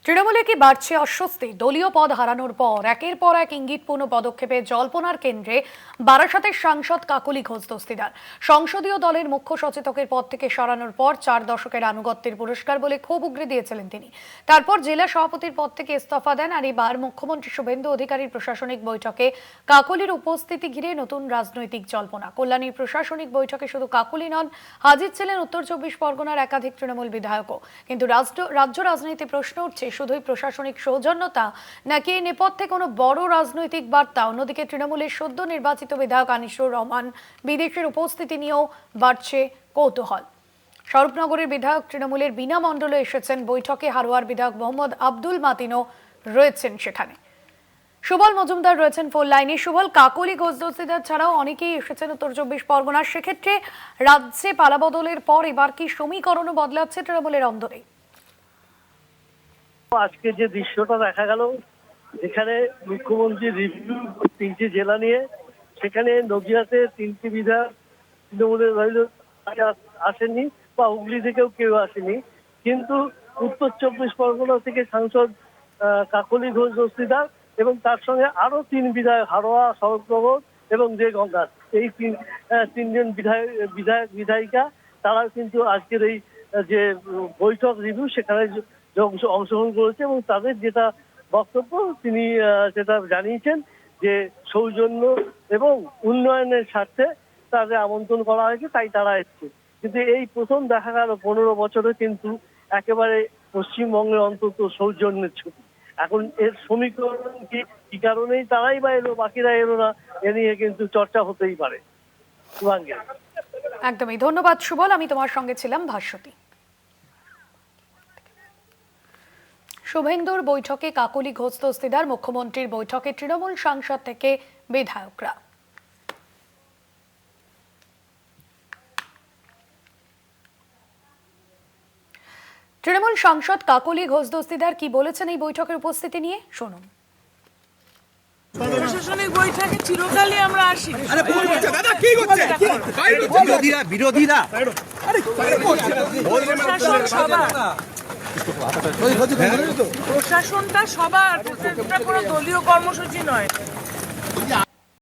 তৃণমূলে কি বাড়ছে অস্বস্তি? দলীয় পদ হারানোর পর একের পর এক ইঙ্গিতপূর্ণ পদক্ষেপে জল্পনার কেন্দ্রে বারাসাতের সাংসদ কাকলি ঘোষ দস্তিদার। সংসদীয় দলের মুখ্য সচেতকের পদ থেকে সরানোর পর 4 দশকের আনুগত্যের পুরস্কার বলে ক্ষোভ উগরে দিয়েছিলেন তিনি। তারপর জেলা সভাপতির পদ থেকে ইস্তফা দেন আর এবার মুখ্যমন্ত্রী শুভেন্দু অধিকারীর প্রশাসনিক বৈঠকে কাকলির উপস্থিতি ঘিরে নতুন রাজনৈতিক জল্পনা। কল্যাণীর প্রশাসনিক বৈঠকে শুধু কাকলি নন, হাজির ছিলেন উত্তর 24 পরগনার একাধিক তৃণমূল বিধায়কও। কিন্তু রাজ্য রাজনীতি প্রশ্ন উঠছে শুধুই প্রশাসনিক সৌজন্যতা নাকি এই নেপথ্যে কোনো বড় রাজনৈতিক বার্তা? অন্যদিকে তৃণমূলের সদ্য নির্বাচিত বিধায়ক আনিসুর রহমান বিদেশের উপস্থিতি নিয়েও বাড়ছে কৌতূহল। স্বরূপনগরের বিধায়ক তৃণমূলের বিনা মণ্ডলে এসেছেন বৈঠকে। হারোয়ার বিধায়ক মোহাম্মদ আব্দুল মাতিনও রয়েছেন সেখানে। সুবল মজুমদার রয়েছেন ফোন লাইনে। সুবল, কাকলি ঘোষ দস্তিদার ছাড়াও অনেকেই এসেছেন উত্তর 24 পরগনার। সেক্ষেত্রে রাজ্যে পালাবদলের পর এবার কি সমীকরণও বদলাচ্ছে তৃণমূলের অন্দরে? আজকে যে দৃশ্যটা দেখা গেল, যেখানে মুখ্যমন্ত্রী রিভিউ 3টি জেলা নিয়ে, সেখানে নদিয়াতে 3টি বিধায়ক তৃণমূলের আসেননি বা হুগলি থেকেও কেউ আসেনি, কিন্তু উত্তর 24 পরগনা থেকে সাংসদ কাকলি ঘোষ দস্তিদার এবং তার সঙ্গে আরো 3 বিধায়ক হারোয়া, স্বরূপনগর এবং যে গঙ্গা, এই তিনজন বিধায়িকা তারা কিন্তু আজকের এই যে বৈঠক রিভিউ সেখানে অংশগ্রহণ করেছে এবং তাদের যেটা বক্তব্য তিনি যেটা জানিয়েছেন যে সৌজন্য এবং উন্নয়নের স্বার্থে তাদের আমন্ত্রণ করা হয়েছে, তাই তারা এসছে। কিন্তু এই প্রথম দেখা গেল 15 বছরে কিন্তু একেবারে পশ্চিমবঙ্গের অন্তত সৌজন্যের ছবি। এখন এর সমীকরণ কি কারণেই তারাই বা এলো, বাকিরা এলো না, এ নিয়ে কিন্তু চর্চা হতেই পারে। একদমই ধন্যবাদ সুবল, আমি তোমার সঙ্গে ছিলাম ভাস্বতী। শুভেন্দুর বৈঠকে কাকলি ঘোষ দস্তিদার, মুখ্যমন্ত্রীর বৈঠকে তৃণমূল সাংসদ থেকে বিধায়করা। তৃণমূল সাংসদ কাকলি ঘোষ দস্তিদার কি বলেছেন এই বৈঠকের উপস্থিতি নিয়ে শুনুন। প্রশাসনিক বৈঠকে চিরকালই আমরা আসি। বিরোধীরা প্রশাসনটা সবার, কোনো দলীয় কর্মসূচি নয়।